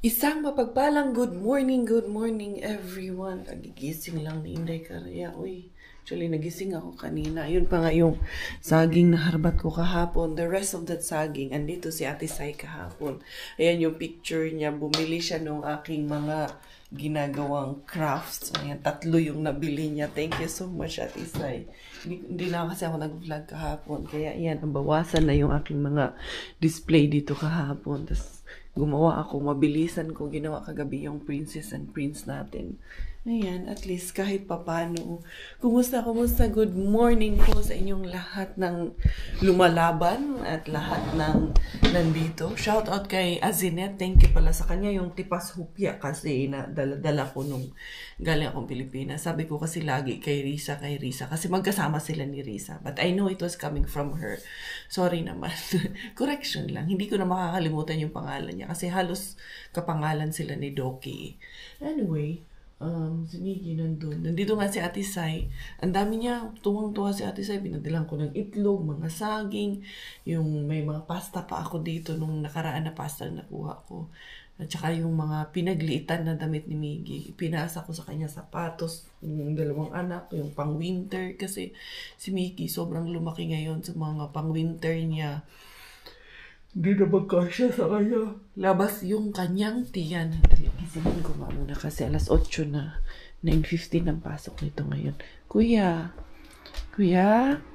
Isang mapagpalang good morning everyone. Nagigising lang ni Inday Karaya. Uy, actually nagising ako kanina. Yun pa nga yung saging na harbat ko kahapon. The rest of that saging, andito si Ate Sai kahapon. Ayan yung picture niya. Bumili siya nung aking mga ginagawang crafts. Ayan, 3 yung nabili niya. Thank you so much, Ate Sai. Hindi na kasi ako nag-vlog kahapon. Kaya yan, nabawasan na yung aking mga display dito kahapon. Tapos, gumawa ako, mabilisan ko, ginawa kagabi yung Princess and Prince natin. Ayan, at least kahit papano. Kumusta? Good morning po sa inyong lahat ng lumalaban at lahat ng nandito. Shout out kay Azinet. Thank you pala sa kanya yung tipas hupya kasi na dala ko nung galing akong Pilipinas. Sabi ko kasi lagi kay Risa kasi magkasama sila ni Risa. But I know it was coming from her. Sorry naman. Correction lang. Hindi ko na makakalimutan yung pangalan niya kasi halos kapangalan sila ni Doki. Anyway, si Miggy nandun. Nandito nga si Ate Sai. Ang dami niya, tuwang-tuwa si Ate Sai. Pinadilan ko ng itlog, mga saging. Yung may mga pasta pa ako dito nung nakaraan na pasta na nakuha ko. At saka yung mga pinagliitan na damit ni Miggy. Pinasa ko sa kanya sapatos, yung 2 anak, yung pang-winter. Kasi si Miggy sobrang lumaki ngayon sa mga pang-winter niya. Hindi na magkasya sa kanya. Labas yung kanyang tiyan. Gisingin ko muna kasi alas 8 na. 9:15 ang pasok nito ngayon. Kuya,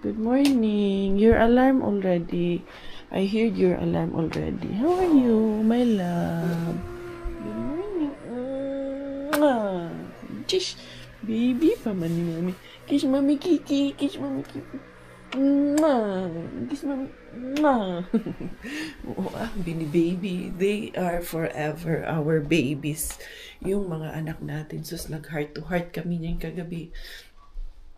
good morning. Your alarm already. I heard your alarm already. How are you, my love? Good morning. Chish, baby pa man ni mami. Kiss mami Kiki. Kiss mami Kiki. Kiss mami. Oo, Bini baby, they are forever our babies. Yung mga anak natin, sus, nag-heart to heart kami niyan kagabi.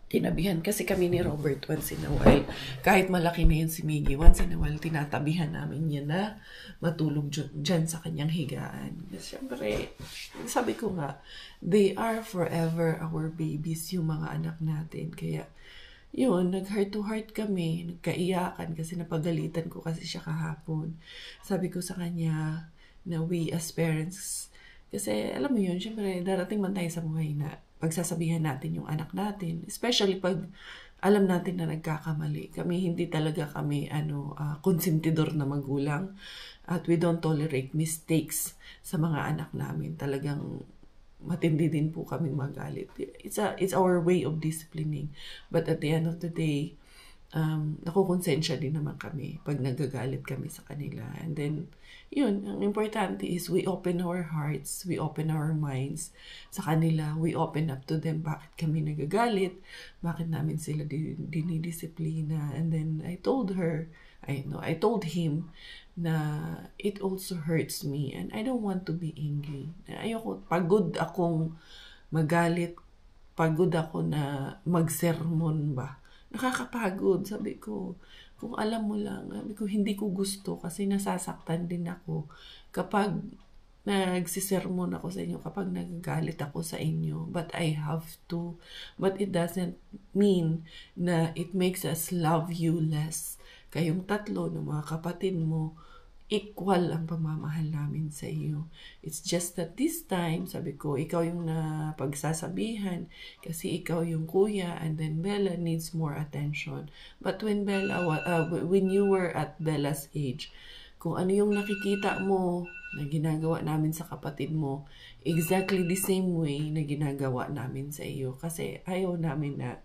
Tinabihan kasi kami ni Robert once in a while. Kahit malaki na yun si Miggy, once in a while, tinatabihan namin niya na matulog dyan sa kanyang higaan. Siyempre, sabi ko nga, they are forever our babies, yung mga anak natin. Kaya, yun, nag-heart to heart kami, nagkaiyakan kasi napagalitan ko kasi siya kahapon. Sabi ko sa kanya na we as parents, kasi alam mo yun, syempre darating man tayo sa buhay na pagsasabihan natin yung anak natin, especially pag alam natin na nagkakamali. Hindi talaga kami konsentidor na magulang at we don't tolerate mistakes sa mga anak namin. Talagang matindi din po kaming magalit. It's our way of disciplining. But at the end of the day, nakukonsensya din naman kami pag nagagalit kami sa kanila. And then, yun, ang importante is we open our hearts, we open our minds sa kanila, we open up to them bakit kami nagagalit, bakit namin sila dinidisiplina. And then, I told him na it also hurts me and I don't want to be angry. Ayoko, pagod akong magalit, pagod ako na magsermon ba. Nakakapagod, sabi ko. Kung alam mo lang, sabi ko, hindi ko gusto kasi nasasaktan din ako kapag nagsisermon ako sa inyo, kapag nagagalit ako sa inyo. But I have to. But it doesn't mean na it makes us love you less. Kayong 3 ng mga kapatid mo, equal ang pagmamahal namin sa iyo. It's just that this time, sabi ko, ikaw yung napagsasabihan kasi ikaw yung kuya and then Bella needs more attention. But when you were at Bella's age, kung ano yung nakikita mo na ginagawa namin sa kapatid mo, exactly the same way na ginagawa namin sa iyo. Kasi ayaw namin na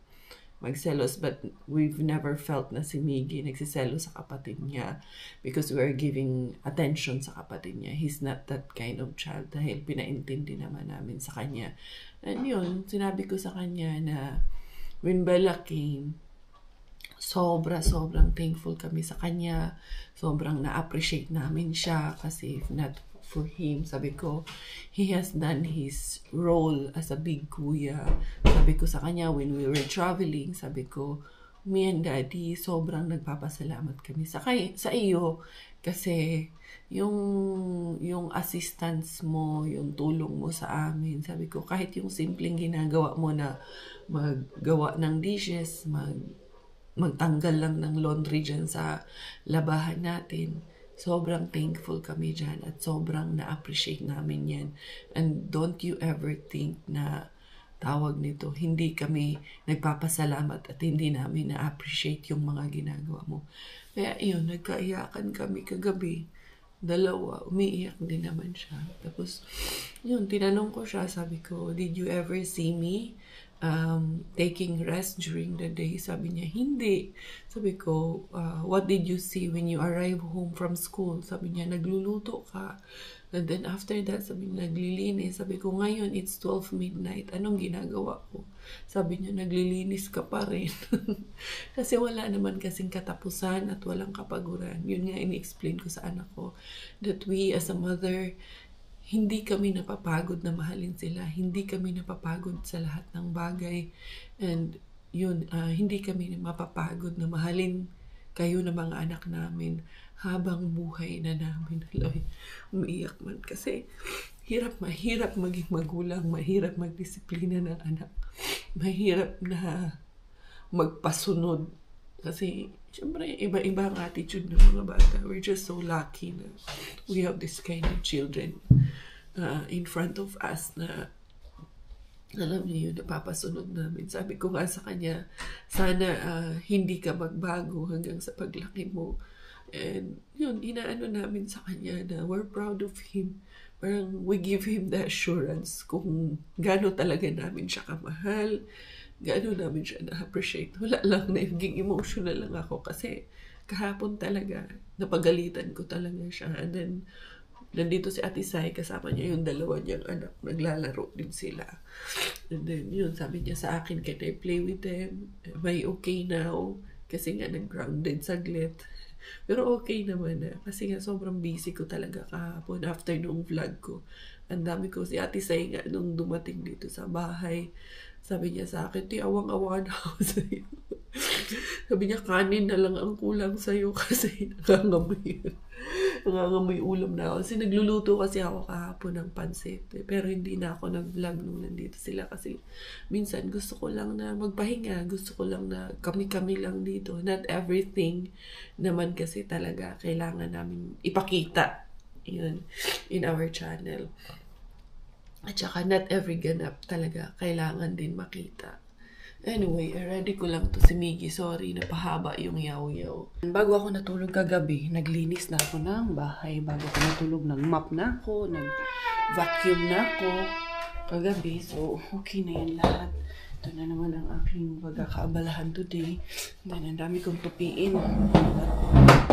magselos, but we've never felt na si Miggy nagsiselos sa kapatid niya because we are giving attention sa kapatid niya. He's not that kind of child dahil pinaintindi naman namin sa kanya. And yun, sinabi ko sa kanya na when Bella came, sobrang thankful kami sa kanya. Sobrang na-appreciate namin siya kasi if not for him, sabi ko, he has done his role as a big kuya. Sabi ko sa kanya, when we were traveling, sabi ko, me and daddy, sobrang nagpapasalamat kami sa iyo kasi yung assistance mo, yung tulong mo sa amin, sabi ko, kahit yung simpleng ginagawa mo na maggawa ng dishes, magtanggal lang ng laundry dyan sa labahan natin, Sobrang thankful kami dyan at sobrang na-appreciate namin yan. And don't you ever think na tawag nito, hindi kami nagpapasalamat at hindi namin na-appreciate yung mga ginagawa mo. Kaya yun, nagkaiyakan kami kagabi. Dalawa, umiiyak din naman siya. Tapos, yun, tinanong ko siya, sabi ko, did you ever see me taking rest during the day? Sabi niya, hindi. Sabi ko, what did you see when you arrive home from school? Sabi niya, nagluluto ka. And then after that, sabi niya, naglilinis. Sabi ko, ngayon, it's 12 midnight. Anong ginagawa ko? Sabi niya, naglilinis ka pa rin. Kasi wala naman kasing katapusan at walang kapaguran. Yun nga, ini-explain ko sa anak ko. That we as a mother, hindi kami napapagod na mahalin sila. Hindi kami napapagod sa lahat ng bagay. And yun, hindi kami mapapagod na mahalin kayo na mga anak namin habang buhay na namin. Lord, umiiyak man kasi mahirap maging magulang, mahirap magdisiplina ng anak, mahirap na magpasunod kasi syempre iba-iba ang attitude ng mga bata. We're just so lucky na we have this kind of children in front of us na alam niyo yun, napapasunod namin. Sabi ko nga sa kanya, sana hindi ka magbago hanggang sa paglaki mo. And yun, inaano namin sa kanya na we're proud of him. Parang we give him the assurance kung gaano talaga namin siya kamahal, gaano namin siya na-appreciate. Wala lang, naging emotional lang ako kasi kahapon talaga, napagalitan ko talaga siya. And then, nandito si Ate Sai, kasama niya yung dalawa niyang anak, naglalaro din sila. And then, yun, sabi niya sa akin, can I play with them? Am I okay now? Kasi nga, nag-grounded saglit. Pero okay naman na. Kasi nga, sobrang busy ko talaga kahapon after nung vlog ko. Ang dami ko, si Ate Sai nga, nung dumating dito sa bahay, sabi niya sa akin, awang-awa na ako sa'yo. Sabi niya, kanin na lang ang kulang sa'yo kasi nangangamoy ulam na ako. Kasi nagluluto kasi ako kahapon ng pansit. Pero hindi na ako nag-vlog nung nandito sila kasi minsan gusto ko lang na magpahinga. Gusto ko lang na kami-kami lang dito. Not everything naman kasi talaga kailangan namin ipakita yun in our channel. At saka not every ganap talaga kailangan din makita. Anyway, ready ko lang to si Miggy. Sorry, napahaba yung yaw-yaw. Bago ako natulog kagabi, naglinis na ako ng bahay. Bago ako natulog, nag-mop na ako, nag-vacuum na ako kagabi. So, okay na yan lahat. Ito na naman ang aking pagkakaabalahan today. Then, ang dami kong tupiin.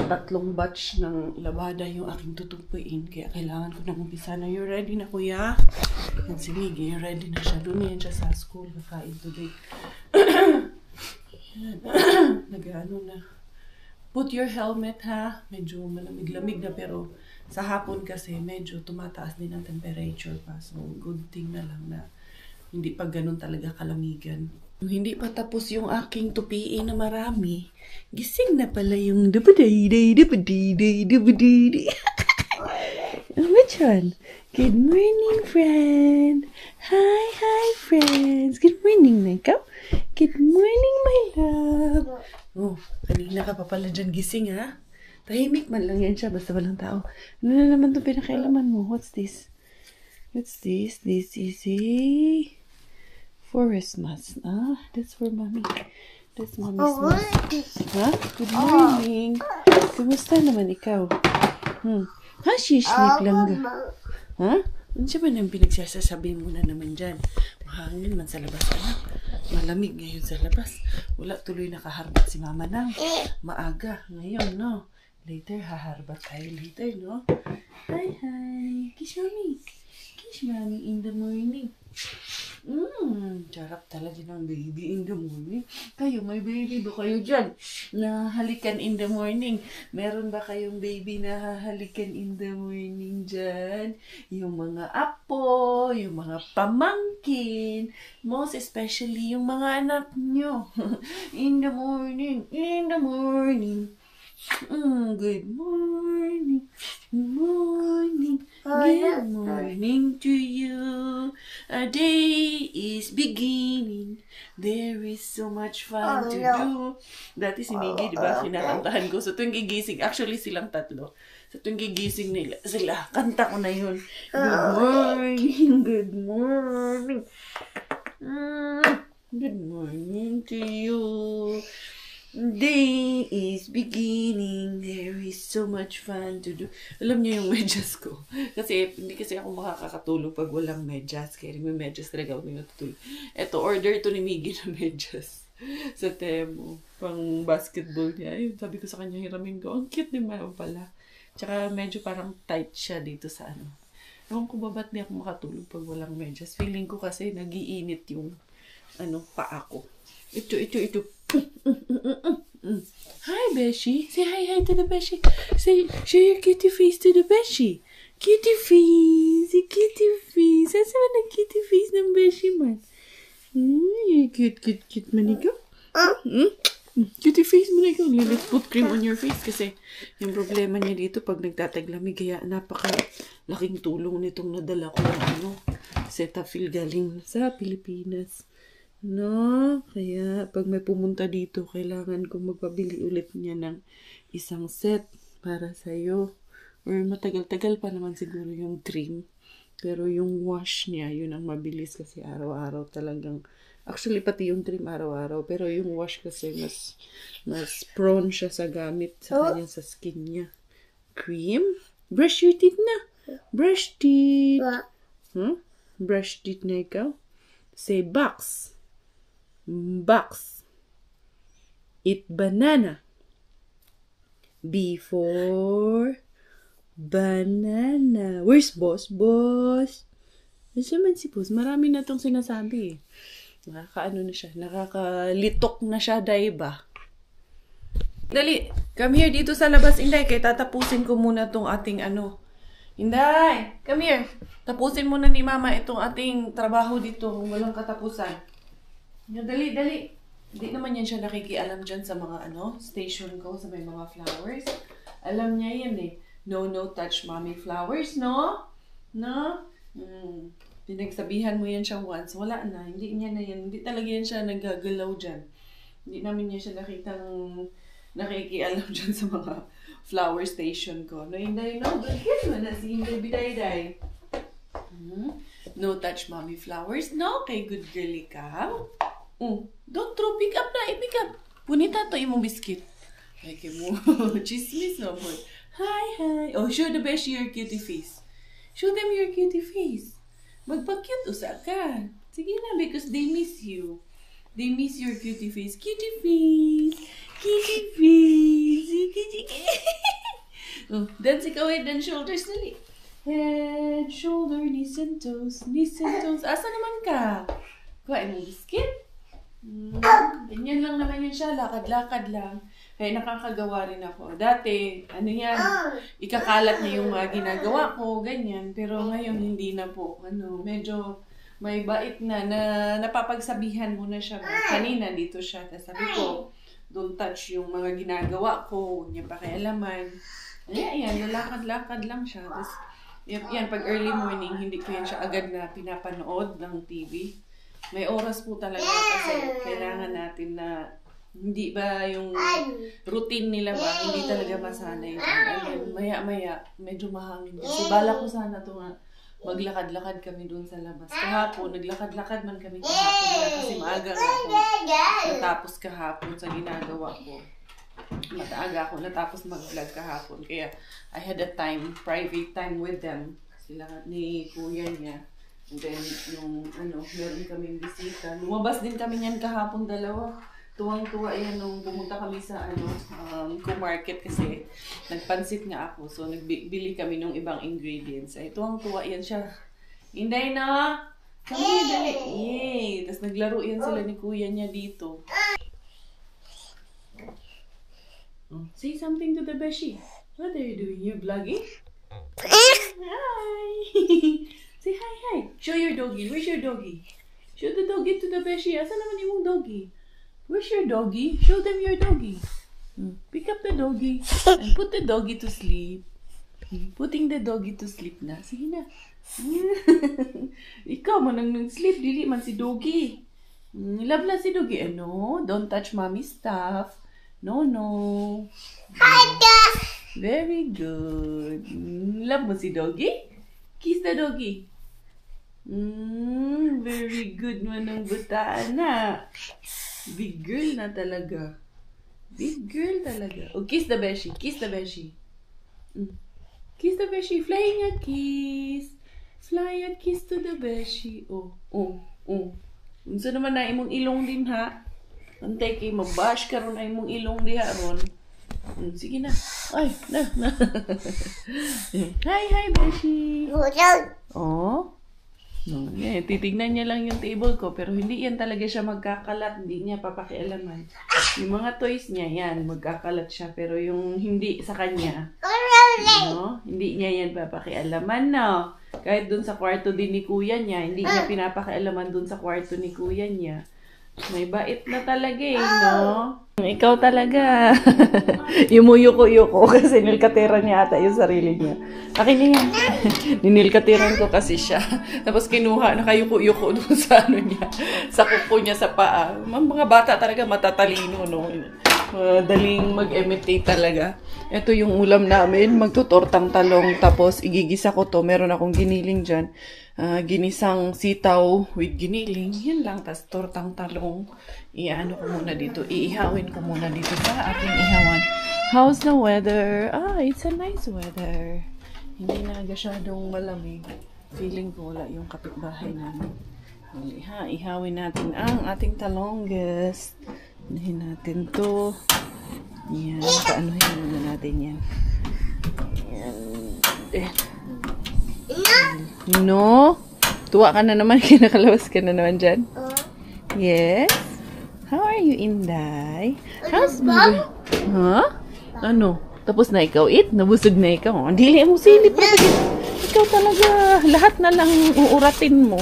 Tatlong batch ng labada yung aking tutupiin. Kaya kailangan ko nang umpisa na. You ready na, kuya? Yan si Miggy, ready na siya. Doon yan siya sa school. Kakain today. Nag-ano na. Put your helmet, ha? Medyo malamig-lamig na. Pero sa hapon kasi medyo tumataas din ang temperature pa. So, good thing na lang na hindi pa ganun talaga kalamigan. Hindi pa tapos yung aking tupiin na marami. Gising na pala yung dubadiday. Which one? Good morning, friend. Hi, friends. Good morning, Nika. Good morning, my love. Oh, kanina ka pa pala dyan gising, ha? Tahimik man lang yan siya, basta walang tao. Ano na naman itong pinakailaman mo? What's this? What's this? This is a forest mask. That's for mommy. That's mommy's mask. Ha? Good morning. Kumusta naman ikaw? Ha? Sleep lang ga. Ha? Ano siya ba nang pinagsasasabi mo na naman dyan? Mahangin man sa labas, anak. Malamig ngayon sa labas. Wala tuloy nakaharbat si mama nang. Maaga ngayon, no? Later, haharbat tayo later, no? Hi. Kiss mommy. Kiss mommy in the morning. Sarap talaga ng baby in the morning. Kayo, may baby ba kayo dyan na halikan in the morning? Meron ba kayong baby na halikan in the morning dyan? Yung mga apo, yung mga pamangkin, most especially yung mga anak nyo. In the morning. Good morning. Good morning to you. A day is beginning. There is so much fun to do. Dati si Miggy, di ba, kinakantahan ko. So, tuwing gigising, actually silang tatlo. So, tuwing gigising nila, sila, kanta ko na yun. Good morning, good morning. Good morning to you. Day is beginning. There is so much fun to do. Alam niyo yung medyas ko. Kasi hindi kasi ako makakatulog pag walang medyas. Kaya may medyas talaga ako natutulog. Ito, order to ni Miggy na medyas. Sa Temu. Pang basketball niya. Ayun, sabi ko sa kanya, hiramin ko. Ang cute naman pala. Tsaka medyo parang tight siya dito sa ano. Ewan ko ba ba't di ako makatulog pag walang medyas. Feeling ko kasi nagiinit yung paa ko. Ito. Hi, Beshi. Say hi to the Beshi. Show your cutie face to the Beshi. Cutie face. Asa man ang cutie face ng Beshi man? Cute man ikaw. Cutie face mo na ikaw. Let's put cream on your face kasi yung problema niya dito pag nagtataglamig. Kaya napaka-laking tulong nitong nadala ko ng Cetaphil galing sa Pilipinas. No, kaya pag may pumunta dito, kailangan kong magpabili ulit niya ng isang set para sa'yo. Or matagal-tagal pa naman siguro yung cream. Pero yung wash niya, yun ang mabilis kasi araw-araw talagang. Actually, pati yung cream araw-araw. Pero yung wash kasi mas prone siya sa gamit sa kanya sa skin niya. Cream? Brush your teeth na. Brush teeth. Brush teeth na ikaw. Say box. Box. Eat banana. B for banana. Where's boss? Boss. Nasaan man si boss? Marami na itong sinasabi. Nakakaano na siya. Nakakalitok na siya, diba? Dali. Come here dito sa labas, Inday. Kaya tatapusin ko muna itong ating Inday, come here. Tapusin muna ni Mama itong ating trabaho dito. Kung walang katapusan. Dali. Hindi naman yan siya nakikialam dyan sa mga station ko, sa may mga flowers. Alam niya yan eh. No touch mommy flowers, no? No? Pinagsabihan mo yan siya once. Wala na. Hindi niya na yan. Hindi talaga yan siya naggagalaw dyan. Hindi namin niya siya nakikialam dyan sa mga flower station ko. No, Inday, no? Good mo na si Inday Bidayday. No touch mommy flowers, no? Kay good girl ikaw. Don't throw, pick up na, pick up. Punita to imong biscuit. Ay, mo. Chismis no mo. Hi. Oh, show the best your cutie face. Show them your cutie face. Magpa-cute usa ka. Sige na, because they miss you. They miss your cutie face. Cutie face. Dance ikaw head and shoulders dali. Head, shoulder, knees and toes. Asa naman ka? Kuhain mo biscuit? Ganyan lang naman yan siya. Lakad-lakad lang. Kaya nakakagawa rin ako. Dati, ikakalat niya yung mga ginagawa ko, ganyan. Pero ngayon, hindi na po. Medyo may bait na napapagsabihan mo na siya. Kanina, dito siya. Tapos sabi ko, don't touch yung mga ginagawa ko. Huwag niya pakialaman. Ayan, lalakad-lakad lang siya. Tapos, yan, pag early morning, hindi ko yan siya agad na pinapanood ng TV. May oras po talaga kasi kailangan natin na hindi ba yung routine nila ba, hindi talaga masanay. Maya-maya, medyo mahangin. Kasi bala ko sana ito nga, maglakad-lakad kami doon sa labas. Kahapon, naglakad-lakad man kami kahapon kasi maaga nga ako natapos kahapon sa ginagawa ko. Mataaga ako natapos mag-vlog kahapon. Kaya I had a private time with them. Sila ni kuya niya. And then, meron kaming bisita. Lumabas din kami niyan kahapon dalawa. Tuwang-tuwa yan nung pumunta kami sa co-market kasi nagpansit nga ako. So, nagbili kami ng ibang ingredients. Ay, tuwang-tuwa yan siya. Inday na! Kami, dali! Yay! Tapos naglaro yan sila ni kuya niya dito. Say something to the Beshi. What are you doing? You vlogging? Hi! Say hi. Show your doggy. Where's your doggy? Show the doggy to the Beshi. Asan naman yung doggy? Where's your doggy? Show them your doggy. Pick up the doggy and put the doggy to sleep. Putting the doggy to sleep na. Sige na. Ikaw man nang sleep. Dili man si doggy. Love na si doggy. Don't touch mommy's stuff. No, no. Very good. Love mo si Doggy? Kiss the Doggy. Very good man ang butaan na. Big girl na talaga. Big girl talaga. Oh, kiss the beshi. Kiss the beshi. Kiss the beshi. Flying a kiss. Fly a kiss to the beshi. Oh. Unsa naman na imong ilong din ha? Antay kay mabash karon ay imong ilong diha ron. Sige na. Ay, na. Hi, beshi. Oh. No, titignan niya lang yung table ko, pero hindi yan talaga siya magkakalat, hindi niya papakialaman. Yung mga toys niya, yan, magkakalat siya, pero yung hindi sa kanya, no, hindi niya yan papakialaman, no. Kahit dun sa kwarto din ni kuya niya, hindi niya pinapakialaman dun sa kwarto ni kuya niya. May bait na talaga eh, no? Ikaw talaga. Yumuyuko-yuko kasi nilkateran niya ata yung sarili niya. Akin na yan. Ninilkateran ko kasi siya. Tapos kinuha, nakayuko-yuko doon sa ano niya. Sa kuko niya sa paa. Mga bata talaga matatalino, no? Daling mag-imitate talaga. Ito yung ulam namin. Magtutortang talong. Tapos igigisa ko to. Meron akong giniling dyan. Ginisang sitaw with giniling. Yan lang. Tapos tortang talong. Iano ko muna dito. Iihawin ko muna dito sa aking ihawan. How's the weather? It's a nice weather. Hindi na gasyadong malamig. Feeling ko wala yung kapitbahay namin. Ihawin natin ang ating talongges. Unahin natin to. Yan. Paanuhin muna natin yan. Yan. No? Tuwa ka na naman. Kinakalabas ka na naman dyan. Yes? How are you, Inday? How's baby? Huh? Ano? Tapos na ikaw eat? Nabusog na ikaw? Dili mo silip na. Ikaw talaga. Lahat na lang uuratin mo.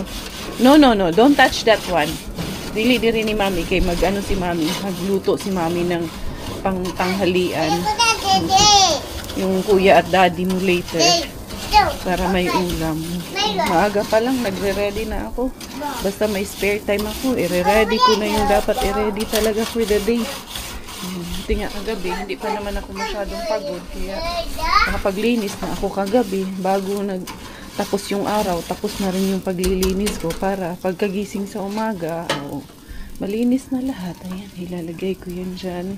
No. Don't touch that one. Dili rin ni Mami. Kay mag-ano si Mami. Magluto si Mami ng pangtanghalian. Yung kuya at daddy mo later. Para may ulam. Maaga pa lang, nagre-ready na ako. Basta may spare time ako, i-ready ko na yung dapat i-ready talaga for the day. Buti nga kagabi, hindi pa naman ako masyadong pagod. Kaya nakapaglinis na ako kagabi bago tapos yung araw, tapos na rin yung paglilinis ko para pagkagising sa umaga, malinis na lahat. Ayan, ilalagay ko yan dyan.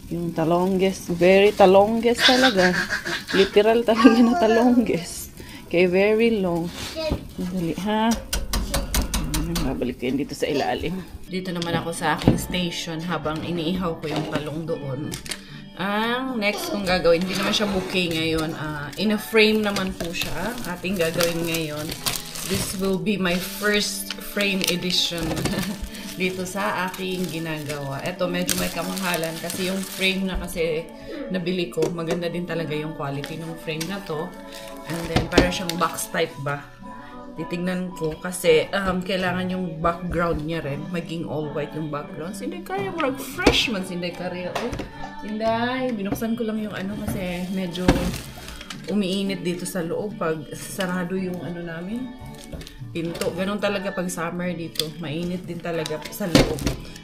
Yung talongges, very talongges talaga. Literal talaga na talongges. Kaya very long. Madali, ha? Babalik ko yan dito sa ilalim. Dito naman ako sa aking station habang iniihaw ko yung talong doon. Ang next kong gagawin, hindi naman siya bouquet ngayon. In a frame naman po siya. Ating gagawin ngayon. This will be my first frame edition. Dito sa aking ginagawa. Ito, medyo may kamahalan kasi yung frame na kasi nabili ko, maganda din talaga yung quality ng frame na to. And then, para siyang box type ba? Titignan ko kasi kailangan yung background niya rin. Maging all white yung background. Hindi kaya, marag fresh man. Hindi kaya. Hindi, binuksan ko lang yung ano kasi medyo umiinit dito sa loob pag sarado yung ano namin. Pinto. Ganun talaga pag summer dito. Mainit din talaga sa loob.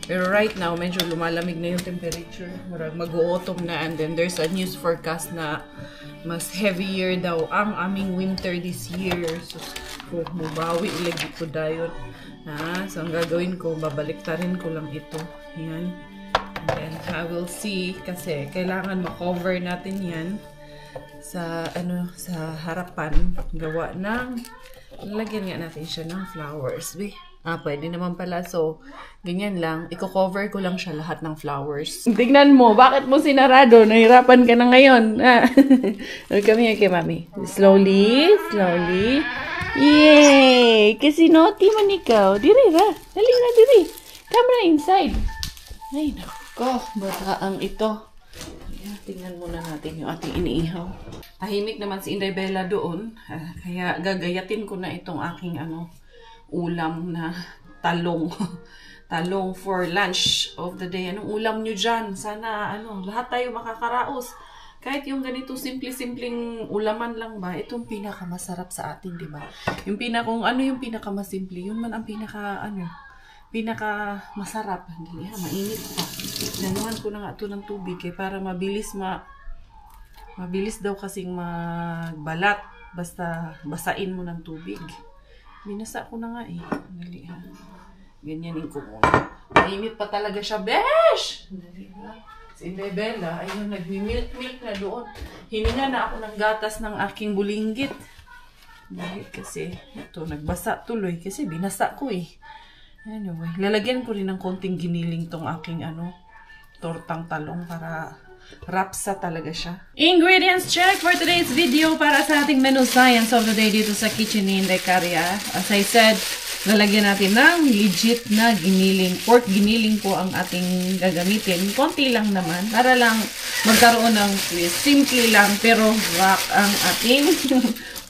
Pero right now, medyo lumalamig na yung temperature. Mag-autumn na and then there's a news forecast na mas heavier daw ang aming winter this year. So, mubawi ilagi ko dayon. So, ang gagawin ko, babaliktarin ko lang ito. Yan. And then, I will see kasi kailangan ma-cover natin yan sa, sa harapan. Gawa ng lagyan nga natin siya ng flowers. Pwede naman pala. So, ganyan lang. Iko-cover ko lang siya lahat ng flowers. Tignan mo, bakit mo sinarado? Nahirapan ka na ngayon. Come here kay Mami. Slowly, slowly. Yay! Kasi naughty man ikaw. Diri ra. Dali na, diri. Come na inside. Ay, nako. Bataang ito. Tingnan muna natin yung ating iniihaw. Tahimik naman si Inday Bella doon. Kaya gagayatin ko na itong aking ulam na talong. Talong for lunch of the day. Anong ulam nyo dyan? Sana lahat tayo makakaraos. Kahit yung ganito simple-simpleng ulaman lang ba, itong pinakamasarap sa atin, di ba? Yung yung pinakamasimple, yun man ang pinaka masarap. Hindi ha, mainit pa. Nanuhan ko na nga ito ng tubig para mabilis daw kasing magbalat. Basta basain mo ng tubig. Binasa ko na nga eh. Dali ha. Ganyanin ko muna. Mainit pa talaga siya. Besh! Dali ha. Si Bella, ayun, nagmi-milk na doon. Hininga na ako ng gatas ng aking bulinggit. Dahil kasi, ito, nagbasa tuloy. Kasi binasa ko eh. Anyway, lalagyan ko rin ng konting giniling tong aking tortang talong para rapsa talaga siya. Ingredients check for today's video para sa ating menu science of the day dito sa Kitchen ni Inday Caria. As I said, lalagyan natin ng legit na giniling. Pork giniling po ang ating gagamitin. Konti lang naman para lang magkaroon ng twist. Simple lang pero rock ang ating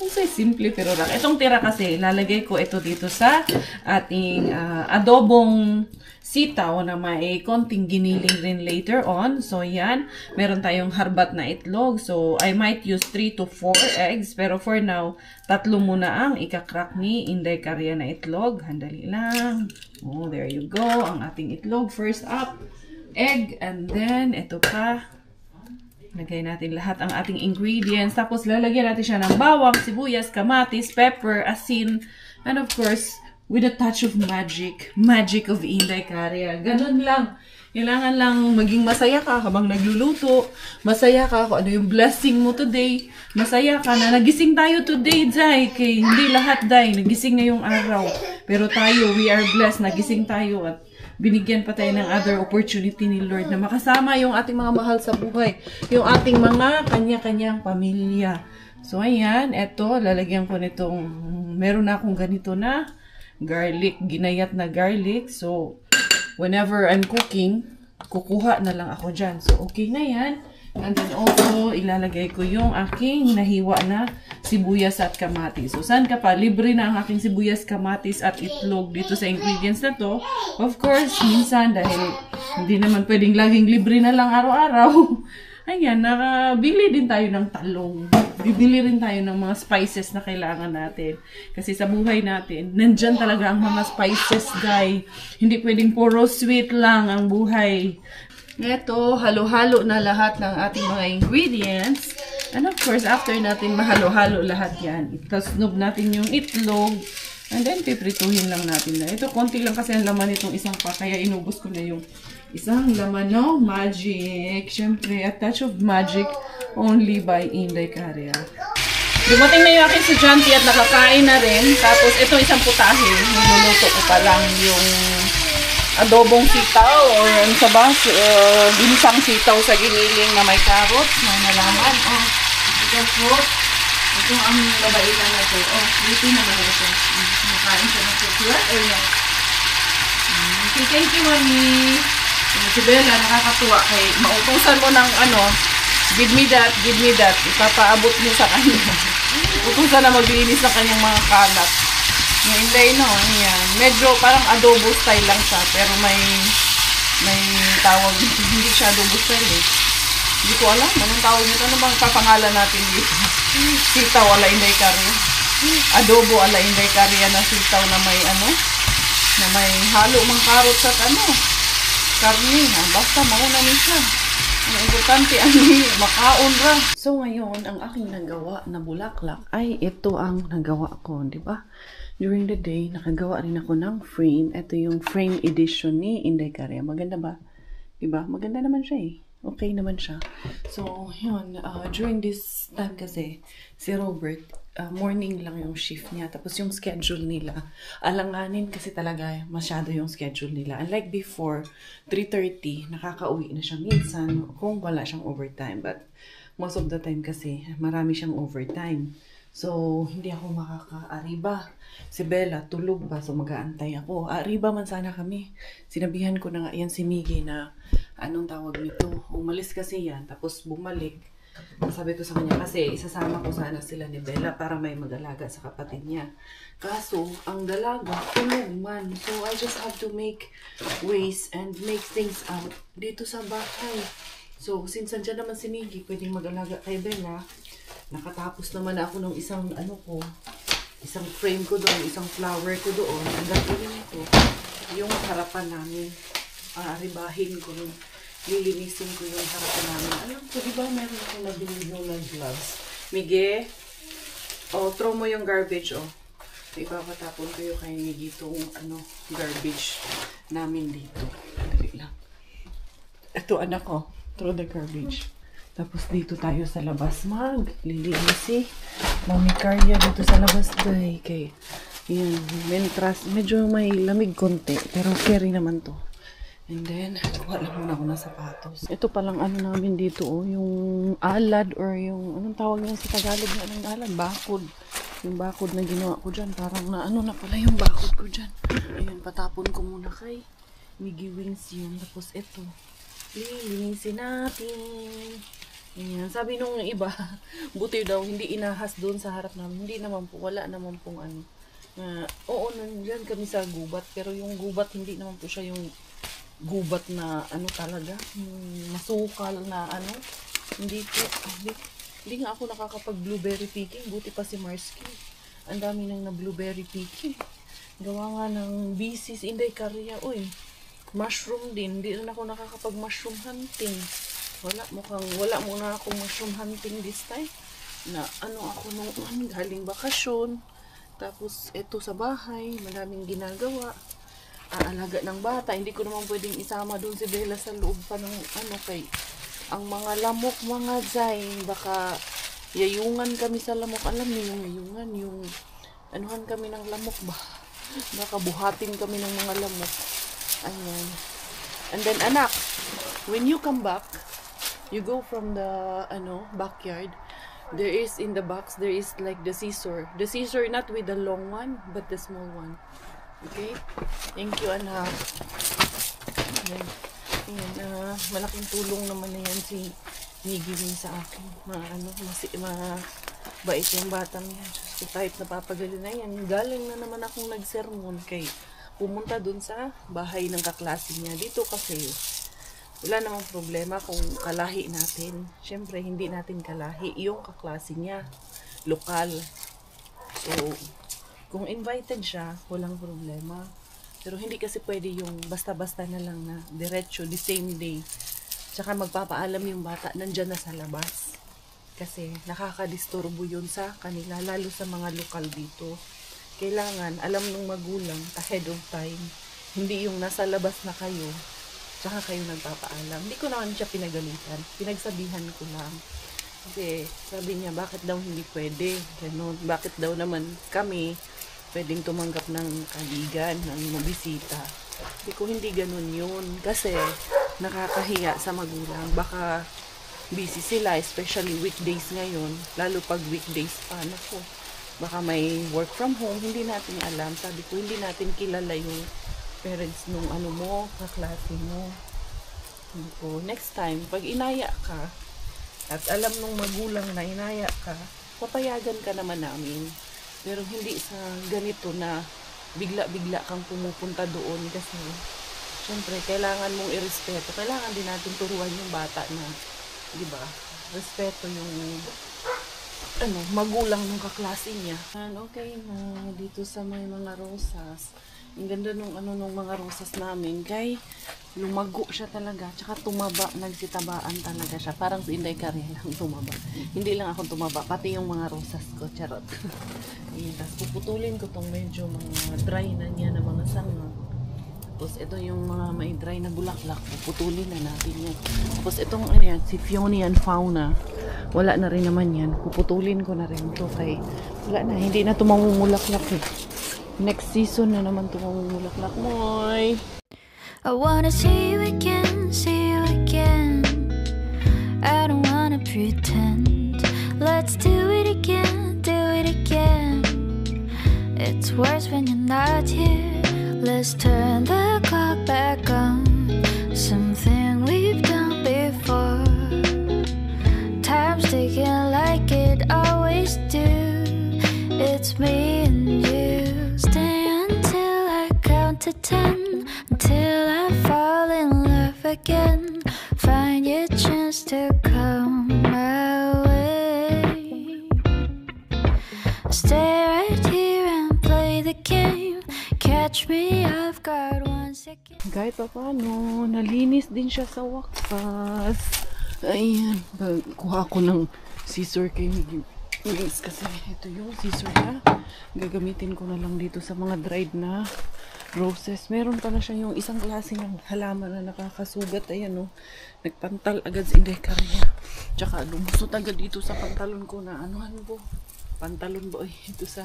kung say simple pero rock. Itong tira kasi lalagay ko ito dito sa ating adobong sitaw na may konting giniling rin later on. So, yan. Meron tayong harbat na itlog. So, I might use 3 to 4 eggs. Pero for now, 3 muna ang ika-crack ni Inday Caria na itlog. Handali lang. Oh, there you go. Ang ating itlog. First up, egg. And then, ito pa. Lagay natin lahat ang ating ingredients. Tapos, lalagyan natin siya ng bawang, sibuyas, kamatis, pepper, asin, and of course, with a touch of magic. Magic of Inday Caria. Ganun lang. Kailangan lang maging masaya ka habang nagluluto. Masaya ka kung ano yung blessing mo today. Masaya ka na nagising tayo today, Jai. Kay hindi lahat, Jai. Nagising na yung araw. Pero tayo, we are blessed. Nagising tayo at binigyan pa tayo ng other opportunity ni Lord na makasama yung ating mga mahal sa buhay. Yung ating mga kanya-kanyang pamilya. So, ayan. Eto, lalagyan ko nitong, meron na akong ganito na garlic, ginayat na garlic. So, whenever I'm cooking, kukuha na lang ako dyan. So, okay na yan. And then also, ilalagay ko yung aking nahiwa na sibuyas at kamatis. So, saan ka pa? Libre na ang aking sibuyas, kamatis at itlog dito sa ingredients na to. Of course, minsan dahil hindi naman pwedeng laging libre na lang araw-araw. Ayan, nakabili din tayo ng talong. Bibili rin tayo ng mga spices na kailangan natin. Kasi sa buhay natin, nandyan talaga ang mga spices, guys. Hindi pwedeng puro sweet lang ang buhay. Ito, halo-halo na lahat ng ating mga ingredients. And of course, after natin mahalo-halo lahat yan, itasnob natin yung itlog. And then, piprituhin lang natin na. Ito, konti lang kasi ang laman itong isang pa. Kaya inubos ko na yung isang laman, no? Magic. Siyempre, a touch of magic only by Inday Caria. Dumating na yung aking estudyante at nakakain na rin. Tapos, ito isang putahe. Niluluto ko pa lang yung adobong sitaw or ano sa ba? Ginisang sitaw sa giniling na may carrots. May nalaman. Oh, ito fruit. Ito ang babailan na ito. Oh, luto naman ito. Makain siya ng chocolate or no? Okay, thank you, Mami. Si Bella, nakakatuwa kay mautusan mo ng ano, give me that, ipapaabot mo sa kanya. Utusan na maglinis ng kanyang mga kalat. Yung Inday, no, yan. Medyo parang adobo style lang siya, pero may tawag, hindi siya adobo style eh. Hindi ko alam, anong tawag nito? Ano bang papangalan natin dito? Sitaw ala Inday Caria. Adobo ala Inday Caria na sitaw na may ano, na may halo mang carrots at ano, karne. Basta mauna niya siya. Ang importante ang makaon ra. So ngayon, ang aking nagawa na bulaklak ay ito ang nagawa ko, di ba? During the day, nakagawa rin ako ng frame. Ito yung frame edition ni Inday Caria. Maganda ba? Di ba? Maganda naman siya eh. Okay naman siya. So, yun. During this time kasi, si Robert, morning lang yung shift niya. Tapos yung schedule nila, alanganin kasi talaga masyado yung schedule nila. Unlike before, 3:30, nakakauwi na siya minsan kung wala siyang overtime. But most of the time kasi, marami siyang overtime. So, hindi ako makaka-ariba. Si Bella, tulog ba? So, mag-aantay ako. Ariba man sana kami. Sinabihan ko na nga yan si Miggy na anong tawag nito. Umalis kasi yan. Tapos bumalik. Sabi ko sa kanya kasi isasama ko sana sila ni Bella para may mag-alaga sa kapatid niya. Kaso, ang dalaga, tulog man. So, I just have to make ways and make things out dito sa bahay. So, since andyan naman si Miggy, pwedeng mag-alaga kay Bella. Nakatapos naman ako ng isang ano ko, isang frame ko doon, isang flower ko doon. Ang gagawin ko, yung harapan namin. Ribahin ko yung lilinisin ko yung harapan namin. Alam ko, di ba meron akong nabili yung gloves? Mige, throw mo yung garbage, Ipapatapon ko yung kay Mige itong, garbage namin dito. Dali lang. Ito, anak ko. Throw the garbage. Tapos dito tayo sa labas lilinisin. Mami Karya dito sa labas, day. Kay, yan, medyo may lamig konti, pero carry naman to. And then, wala muna ako ng sapatos. Ito palang namin dito, yung alad or yung, anong tawag niya sa Tagalog na anong alad? Bakod. Yung bakod na ginawa ko dyan. Parang na pala yung bakod ko dyan. Ayan, patapon ko muna kay Miggy Wings yun. Tapos ito, lilinisin natin. Ayan, sabi nung iba, buti daw, hindi inahas doon sa harap namin. Hindi naman po, wala naman pong oo, nandiyan kami sa gubat. Pero yung gubat, hindi naman po siya yung gubat na talaga, masukal na hindi nga ako nakakapag blueberry picking, buti pa si Marsky, ang dami nang na blueberry picking, gawa nga ng busy si Inday Karya, mushroom din, hindi rin ako nakakapag mushroom hunting, wala muna ako mushroom hunting this time, na ako nung galing bakasyon, tapos eto sa bahay, madaming ginagawa, aalaga ng bata, hindi ko naman pwedeng isama doon si Bella sa loob pa ng kay ang mga lamok, mga zay, baka yayungan kami sa lamok. Alam niyo yung yayungan, yung anuhan kami ng lamok ba? Baka buhatin kami ng mga lamok. Ayan. And then anak, when you come back, you go from the backyard. There is in the box, there is like the scissor. The scissor not with the long one, but the small one. Okay? Thank you, anak. Ayan. Malaking tulong naman na yan si Miggy sa akin. Bait yung batang yan. Just kahit napapagali na yan. Galing na naman akong nag-sermon kay pumunta dun sa bahay ng kaklase niya. Dito kasi wala namang problema kung kalahi natin. Siyempre, hindi natin kalahi yung kaklase niya. Lokal. So, kung invited siya, walang problema. Pero hindi kasi pwede yung basta-basta na lang na diretso, the same day. Tsaka magpapaalam yung bata, nandyan na sa labas. Kasi nakakadisturbo yun sa kanila, lalo sa mga lokal dito. Kailangan, alam ng magulang, ahead of time. Hindi yung nasa labas na kayo, tsaka kayo nagpapaalam. Hindi ko naman siya pinagalitan. Pinagsabihan ko lang. Kasi sabi niya, bakit daw hindi pwede? Ganun. Bakit daw naman kami pwedeng tumanggap ng kaligan, ng bisita. Hindi ko hindi ganun yun. Kasi nakakahiya sa magulang. Baka busy sila, especially weekdays ngayon. Lalo pag weekdays pa. Naku, baka may work from home. Hindi natin alam. Sabi ko, hindi natin kilala yung parents nung kaklase mo. So, next time, pag inaya ka, at alam nung magulang na inaya ka, papayagan ka naman namin. Pero hindi sa ganito na bigla-bigla kang pumupunta doon kasi syempre kailangan mong irespeto. Kailangan din natin turuan yung bata na, di ba? Respeto yung magulang ng kaklase niya. Okay na dito sa may mga rosas. Ang ganda nung nung mga rosas namin kay lumago siya talaga, tsaka tumaba, nagsitabaan talaga siya. Parang si Inday Karya lang tumaba. Hindi lang ako tumaba, pati yung mga rosas ko, charot. Ayan, tapos puputulin ko tong medyo mga dry na niya na mga sanga. Tapos ito yung mga may dry na bulaklak, puputulin na natin yan. Tapos itong yan, si Fionian fauna, wala na rin naman yan. Puputulin ko na rin ito kay wala na, hindi na ito mamumulaklak eh. Next season na naman ito mamumulaklak. Moy! I wanna see you again, see you again. I don't wanna pretend. Let's do it again, do it again. It's worse when you're not here. Let's turn the clock back on. Something we've done before. Time's ticking like it always do. It's me and you. Stay until I count to 10. Until I fall in love again. Find your chance to come my way. Stay right here and play the game. Catch me off guard once. Kahit pa paano, nalinis din siya sa wakas. Ayan. Kuha ko ng scissor kay Migis kasi ito yung scissor na gagamitin ko na lang dito sa mga dried na roses. Meron pa na siya yung isang klase ng halaman na nakakasugat. Ayan, oh. Nagpantal agad sa Inday Korea. Tsaka lumusot agad dito sa pantalon ko na anuhan po. Pantalon ba? Ito sa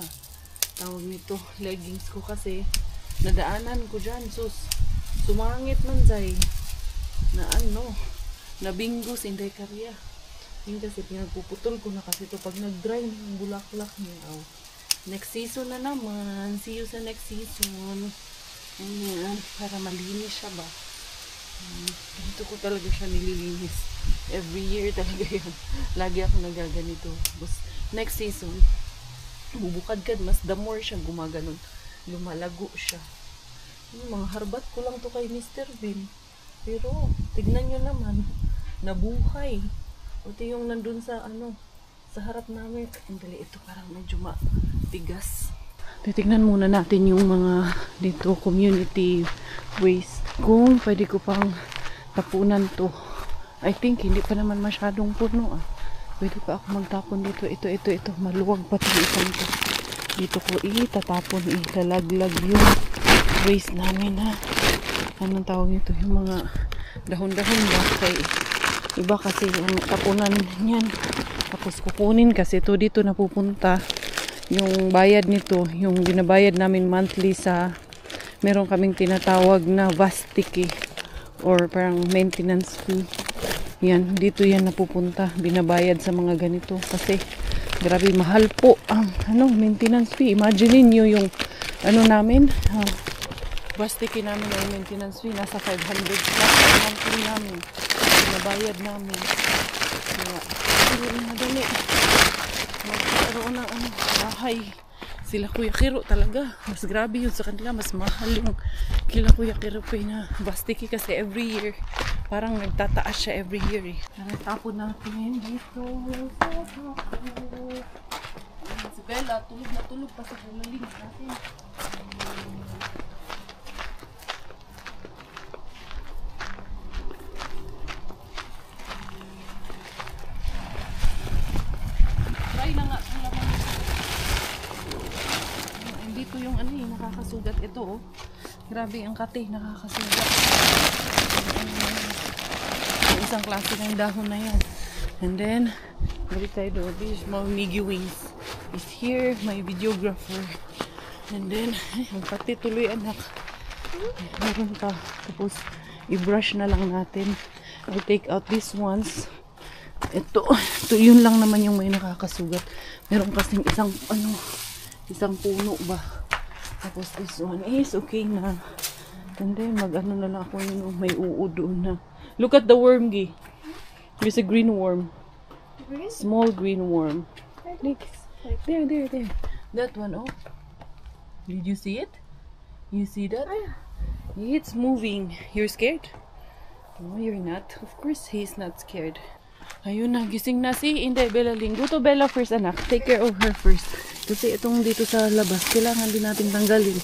tawag nito. Leggings ko kasi nadaanan ko dyan. Sus, sumangit man zay. Na ano, nabinggo sa Inday Korea. Yun kasi pinagpuputol ko na kasi ito pag nag-dry ng bulaklak niya. Oh. Next season na naman. See you sa next season. Ayan, para malinis siya ba. Dito ko talaga siya nililinis. Every year talaga yan. Lagi ako nagaganito. Next season, bubukad-kad, mas the more siya gumaganon. Lumalago siya. Yung mga harbat ko lang to kay Mr. Bean. Pero, tignan nyo naman, nabuhay. Ito yung nandun sa sa harap namin. Andali, ito parang medyo matigas. Titignan muna natin yung mga dito community waste. Kung pwede ko pang tapunan to. I think hindi pa naman masyadong puno ah. Pwede pa ako magtapon dito. Ito. Maluwag pa ito isang to. Dito ko itatapon, ilalaglag yung waste namin ha. Anong tawag nito? Yung mga dahon-dahon ba? Kay iba kasi yung tapunan niyan. Tapos kukunin kasi ito dito napupunta. Yung bayad nito, yung binabayad namin monthly sa meron kaming tinatawag na vastiki or parang maintenance fee. Yan, dito yan napupunta. Binabayad sa mga ganito kasi grabe mahal po ang maintenance fee. Imagine niyo yung namin, vastiki namin ang maintenance fee nasa 500 plus ang monthly namin. Binabayad namin. Kaya, hindi rin madali. Magkaroon ng bahay. Sila Kuya Kiro talaga. Mas grabe yun sa kanila. Mas mahal yung kila Kuya Kiro na bastiki kasi every year. Parang nagtataas siya every year eh. Tapon natin dito. Si Bella, tulog na tulog pa sa hulaling natin. Try na nga ang laman. Dito yung nakakasugat ito oh. Grabe ang kate, nakakasugat. Yung isang klase ng dahon na yan. And then, balik tayo doon. This mga Miggy Wings is here. My videographer. And then, yung kate tuloy anak. Meron pa. Tapos, i-brush na lang natin. I'll take out these ones. Ito yun lang naman yung may nakakasugat. Meron kasing isang puno ba. Tapos this one is okay na. And then mag-ano na lang ako yun, may uod doon na. Look at the worm, Gi. There's a green worm. Small green worm. Look. There. That one, oh. Did you see it? You see that? It's moving. You're scared? No, you're not. Of course, he's not scared. Ayun na, gising na si Inday Bella Ling. Go to Bella first, anak. Take care of her first. Kasi itong dito sa labas, kailangan din natin tanggalin.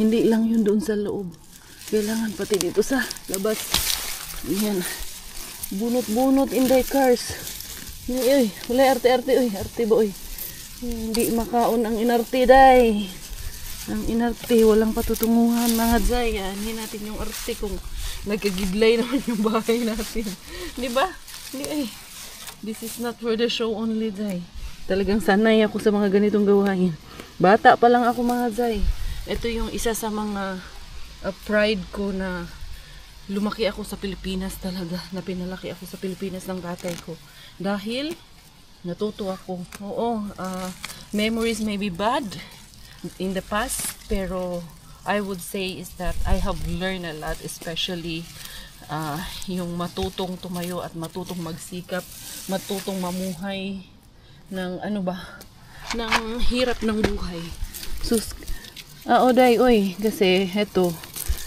Hindi lang yun doon sa loob. Kailangan pati dito sa labas. Ayan. Bunot-bunot, Inday cars. Uy, wala arte-arte, uy. Arte ba, uy. Hindi makaon ang inarte, day. Ang inarte, walang patutunguhan, mga day. Hindi natin yung arte kung nagkagidlay naman yung bahay natin. Di ba? Hindi, ay. This is not for the show only, day. Talagang sanay ako sa mga ganitong gawain. Bata pa lang ako, mga day. Ito yung isa sa mga pride ko na lumaki ako sa Pilipinas talaga. Na pinalaki ako sa Pilipinas ng tatay ko. Dahil natuto ako. Oo, memories may be bad in the past, pero I would say is that I have learned a lot, especially yung matutong tumayo at matutong magsikap, matutong mamuhay ng ng hirap ng buhay. Sus, oday, oy, kasi eto,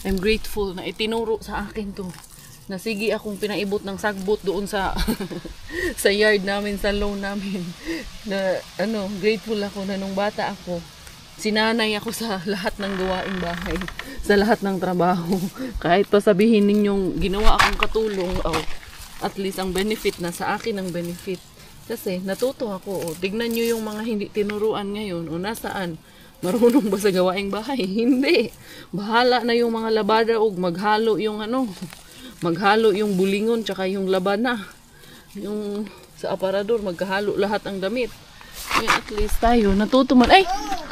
I'm grateful na itinuro sa akin to. Na sige akong pinaibot ng sagbot doon sa sa yard namin, sa lawn namin. Na grateful ako na nung bata ako, Sinanay ako sa lahat ng gawaing bahay, sa lahat ng trabaho. Kahit pa sabihin ninyong ginawa akong katulong, at least ang benefit na sa akin ang benefit. Kasi natuto ako, tignan nyo yung mga hindi tinuruan ngayon, nasaan? Marunong ba sa gawaing bahay? Hindi. Bahala na yung mga labada o maghalo yung maghalo yung bulingon tsaka yung labana. Yung sa aparador, magkahalo lahat ang damit. Ngayon at least tayo, natuto man. Ay!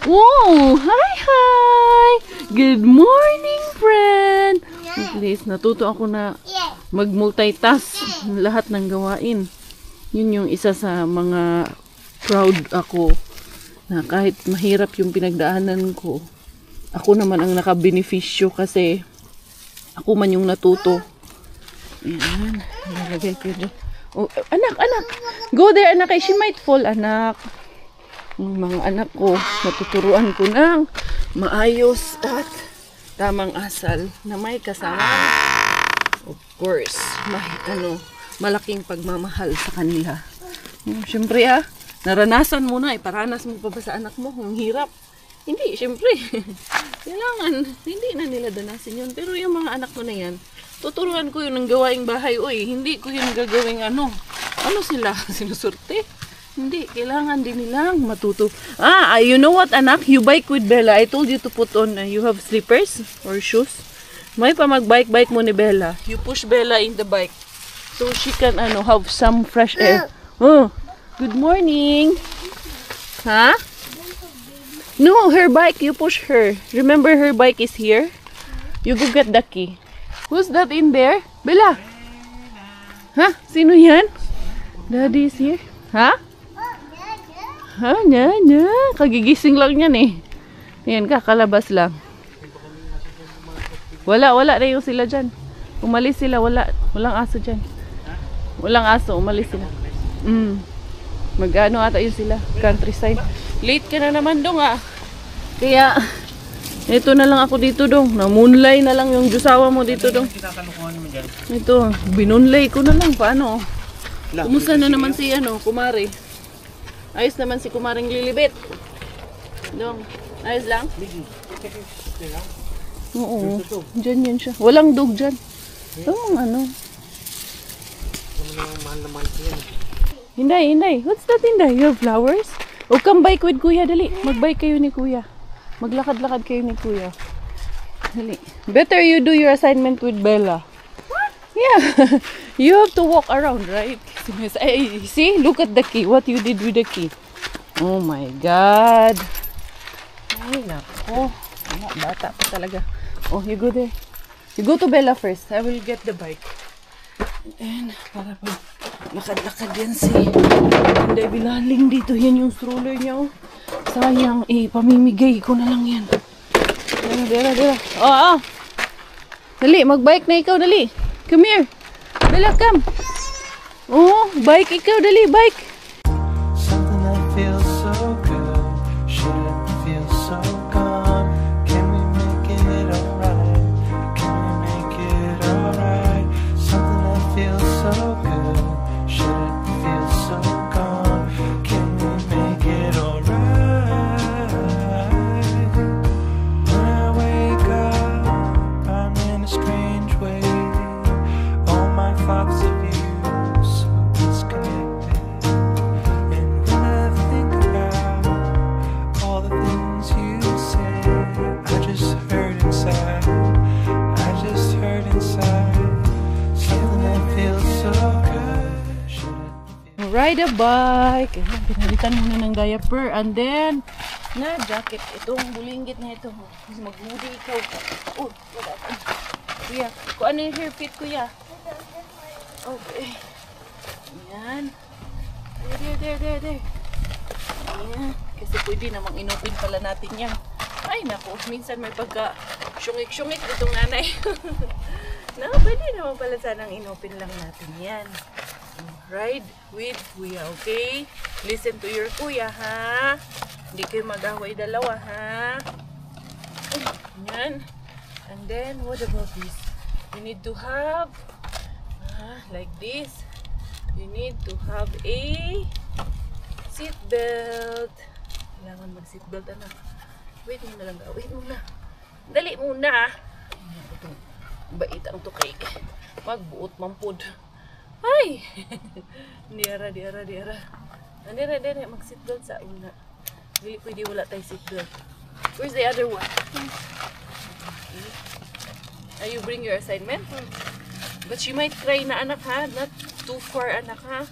Wow! Hi! Good morning, friend! At least natuto ako na mag-multitask lahat ng gawain. Yun yung isa sa mga proud ako na kahit mahirap yung pinagdaanan ko, ako naman ang nakabenepisyo kasi ako man yung natuto. Ayan, nalagay ko dyan. Oh, anak! Go there, anak. She might fall, anak. Yung mga anak ko, natuturuan ko ng maayos at tamang asal na may kasama. Of course, malaking pagmamahal sa kanila. Siyempre naranasan mo na, paranas mo pa ba sa anak mo? Ang hirap. Hindi, siyempre. Kailangan, hindi na nila danasin yun. Pero yung mga anak ko na yan, tuturuan ko yun ng gawaing bahay. Hindi ko yun gagawing ano sila, sinusurte. Hindi, kailangan din nilang matuto. You know what, anak? You bike with Bella. I told you to put on, you have slippers or shoes. May pa mag-bike mo ni Bella. You push Bella in the bike. So she can have some fresh air. Oh, good morning. Huh? No, her bike, you push her. Remember her bike is here? You go get the key. Who's that in there? Bella. Huh? Sino yan? Daddy is here. Huh? Kagigising lang yan eh. Ayan, kakalabas lang. Wala na yung sila dyan. Umalis sila, walang aso dyan. Walang aso, umalis sila. Mag-ano ata yun sila, countryside. Late ka na naman dong Kaya, ito na lang ako dito dong. Namunlay na lang yung jusawa mo dito dong. Ito, binunlay ko na lang. Paano? Kumusta na naman si kumari? Ayos naman si kumaring Lilibet. Dong, ayos lang? Oo, dyan yan siya. Walang dog dyan. Hinday. What's that, Hinday? You have flowers? Come bike with Kuya, dali. Mag-bike kayo ni Kuya. Maglakad-lakad kayo ni Kuya. Dali. Better you do your assignment with Bella. What? Yeah. You have to walk around, right? See? Look at the key. What you did with the key. Oh my God. Ay, nako. Bata pa talaga. Oh, you go there. You go to Bella first. I will get the bike. And para pa lakad-lakad yan si Hindi bilaling dito. Yan yung stroller niya. Sayang, pamimigay ko na lang yan. Dera. Dali, mag-bike na ikaw, dali. Come here. Bella, come. Oh, bike ikaw, dali, bike. Something that feels so good. Should it feel so gone? Can we make it alright? Can we make it alright? Something that feels so good. Should it feel so gone? Can we make it alright? When I wake up, I'm in a strange way. All my thoughts of you so disconnected. And when I think about all the things you say, I just hurt inside. Something that feels so good. Ride a bike. Pinalitan muna ng diaper. And then, jacket. Itong bulinggit na ito. Mag-moody ikaw. Oh, wala. Kuya, kung ano yung hair fit, kuya? Okay. Ayan. There. Ayan. Kasi pwede namang inopin pala natin yan. Ay, naku. Minsan may pagka syungik-syungik itong nanay. No, pwede naman pala sanang inopin lang natin yan. Ride with kuya, okay? Listen to your kuya, ha? Hindi kayo mag-away dalawa, ha? Ayan. And then, what about this? You need to have, like this. You need to have a seat belt. Kailangan mag-seat belt, anak. Wait muna lang. Wait muna. Dali muna. Itong bait ang tukay. Magbuot mampod. Ay! Diara. Dira. Mag-seatbelt sa una. Dili pwede wala tayo seatbelt. Where's the other one? You bring your assignment? But she might cry na anak ha. Not too far anak ha.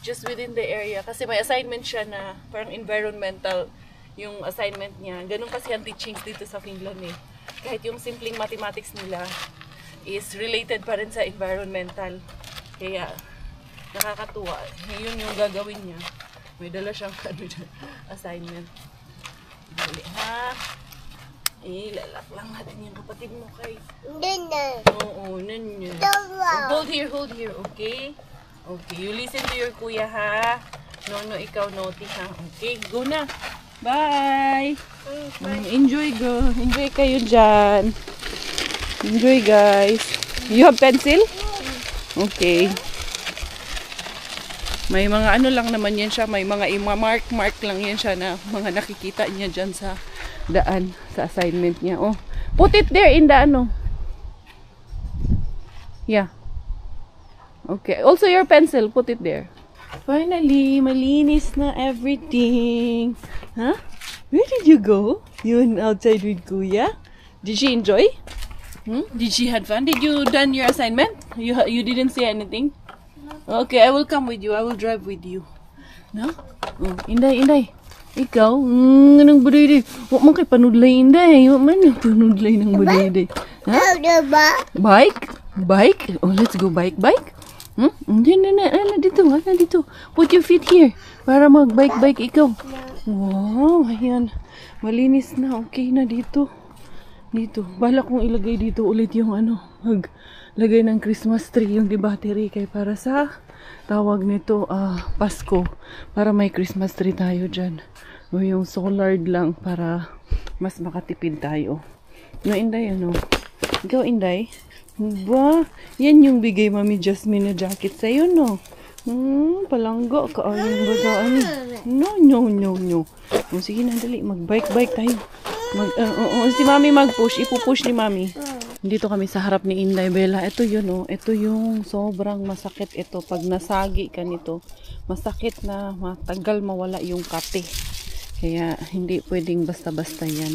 Just within the area. Kasi may assignment siya na parang environmental yung assignment niya. Ganun kasi ang teachings dito sa Finland eh. Kahit yung simpleng mathematics nila is related pa rin sa environmental. Kaya nakakatuwa. Yun yung gagawin niya. May dala siyang assignment. Dali ha. Ilalak lang natin yung kapatid mo kay... Nana. Oo, nanya. Dalawa. Hold here, okay? Okay, you listen to your kuya ha. No, ikaw naughty ha. Okay, go na. Bye! Enjoy kayo dyan. Enjoy guys. You have pencil? Okay. May mga ano lang naman yan siya. May mga mark lang yan siya na mga nakikita niya dyan sa daan sa assignment niya. Oh, put it there in the ano. Yeah. Okay. Also your pencil, put it there. Finally, malinis na everything. Huh? Where did you go? You went outside with Kuya? Did she enjoy? Did she have fun? Did you done your assignment? You didn't say anything? Okay, I will come with you. I will drive with you. No? Oh, Inday. Ikaw, anong buday-day? Huwag man kay panudlay, Inday. Huwag man yung panudlay ng buday-day. Ha? Bike? Oh, let's go bike. Hindi. Dito. Put your feet here. Para mag-bike ikaw. Wow, ayan. Malinis na. Okay na dito. Bala kong ilagay dito ulit yung maglagay ng Christmas tree, yung di battery kay para sa tawag nito Pasko, para may Christmas tree tayo dyan, o yung solar lang para mas makatipid tayo. No, Inday, ikaw Inday, ba, yan yung bigay Mami Jasmine na jacket sa'yo, no? Palangga ka, yung bagaan. No. Sige na, dali, mag-bike tayo. Si Mami mag-push, ipupush ni Mami. Dito kami sa harap ni Inday Bella. Ito yun, ito yung sobrang masakit ito. Pag nasagi ka nito, masakit na matagal mawala yung kate. Kaya hindi pwedeng basta-basta yan.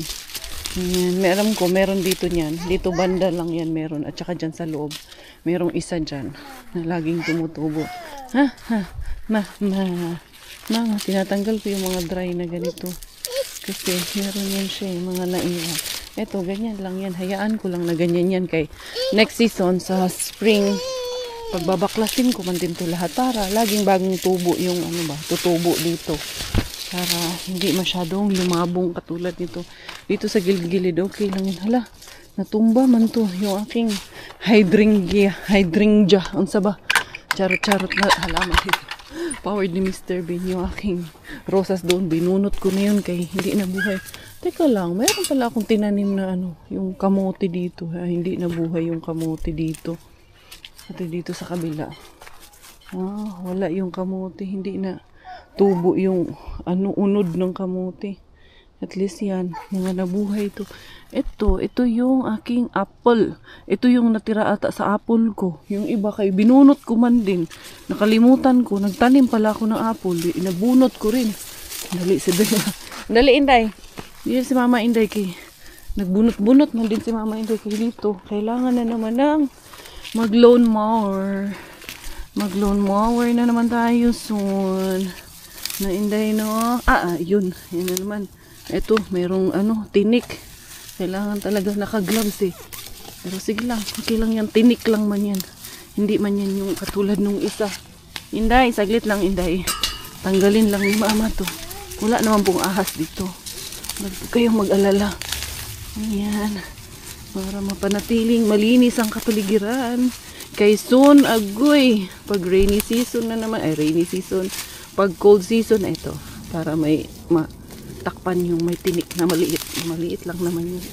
Meron dito niyan. Dito banda lang yan meron. At saka dyan sa loob, merong isa dyan na laging tumutubo. Tinatanggal ko yung mga dry na ganito. Kasi meron yan siya, mga naiwa. Eto, ganyan lang yan. Hayaan ko lang na ganyan yan kay next season sa spring. Pagbabaklasin ko man din to lahat para laging bagong tubo yung tutubo dito. Para hindi masyadong lumabong katulad nito. Dito sa gilid-gilid, okay lang yun. Hala, natumba man to yung aking hydrangea. Unsa ba? Charot na halaman dito. Powered ni Mr. Bean yung aking rosas doon. Binunot ko na yun kay hindi nabuhay. Teka lang, mayroon pala akong tinanim na yung kamote dito. Hindi nabuhay yung kamote dito. At dito sa kabila. Wala yung kamote. Hindi na tubo yung unod ng kamote. At least yan, mga nabuhay ito. Ito yung aking apple. Ito yung natira ata sa apple ko. Yung iba kay binunot ko man din. Nakalimutan ko, nagtanim pala ako ng apple. Nabunot ko rin. Dali si Bella. Dali Inday. Dito si Mama Inday kay nagbunot-bunot man din si Mama Inday kay dito. Kailangan na naman ng mag-lawn mower. Mag-lawn mower na naman tayo soon. Na Inday no. Yun. Yan na naman. Ito, merong tinik. Kailangan talaga naka-gloves eh. Pero sige lang, okay lang yan. Tinik lang man yan. Hindi man yan yung katulad nung isa. Inday, saglit lang Inday. Tanggalin lang ni Mama to. Wala naman pong ahas dito. Huwag kayong mag-alala. Ayan. Para mapanatiling malinis ang kapaligiran. Kay soon, agoy. Pag rainy season na naman. Rainy season. Pag cold season, ito. Para may takpan yung may tinik na maliit. Maliit lang naman yun.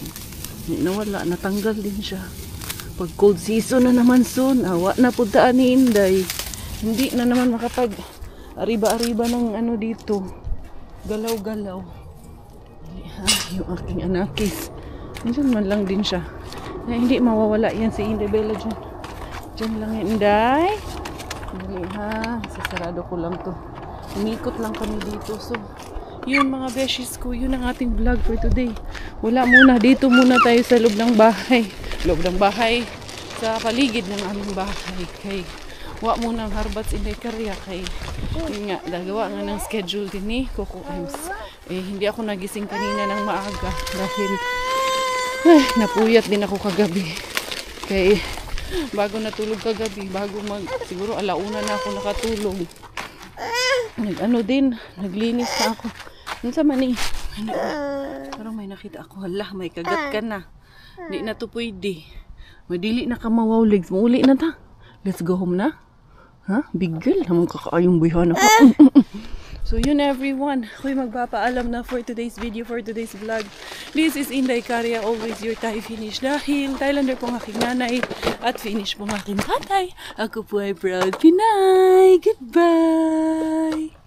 Nawala, natanggal din siya. Pag cold season na naman soon, awa na puntaan ni Inday. Hindi na naman makapag ariba-ariba ng dito. Galaw-galaw. Yung aking anakis. Diyan man lang din siya. Na hindi mawawala yan si Inday Bella dyan. Diyan lang yan, Inday. Dali ha. Sasarado ko lang to. Umikot lang kami dito. So, yun mga beshies ko. Yun ang ating vlog for today. Wala muna. Dito muna tayo sa loob ng bahay. Loob ng bahay. Sa paligid ng aming bahay. Kay, wa muna ang harbats Inday Karya. Kay, yun nga, nagawa nga ng schedule din ni Coco Ems. Hindi ako nagising kanina ng maaga. Dahil, napuyat din ako kagabi. Kay, bago natulog kagabi, siguro alauna na ako nakatulog. Naglinis pa ako. Ano man eh. Parang may nakita ako. Hala, may kagat ka na. Hindi na to pwede. Madili na ka mawawlig. Mauli na ta. Let's go home na. Ha? Bigil. Naman kakaayong buyhan ako. So yun everyone. Ako'y magpapaalam na for today's video, for today's vlog. This is Inday Karya, always your Thai finish. Dahil Thailander po ang aking nanay at finish po ang aking tatay. Ako po ay proud Pinay. Goodbye!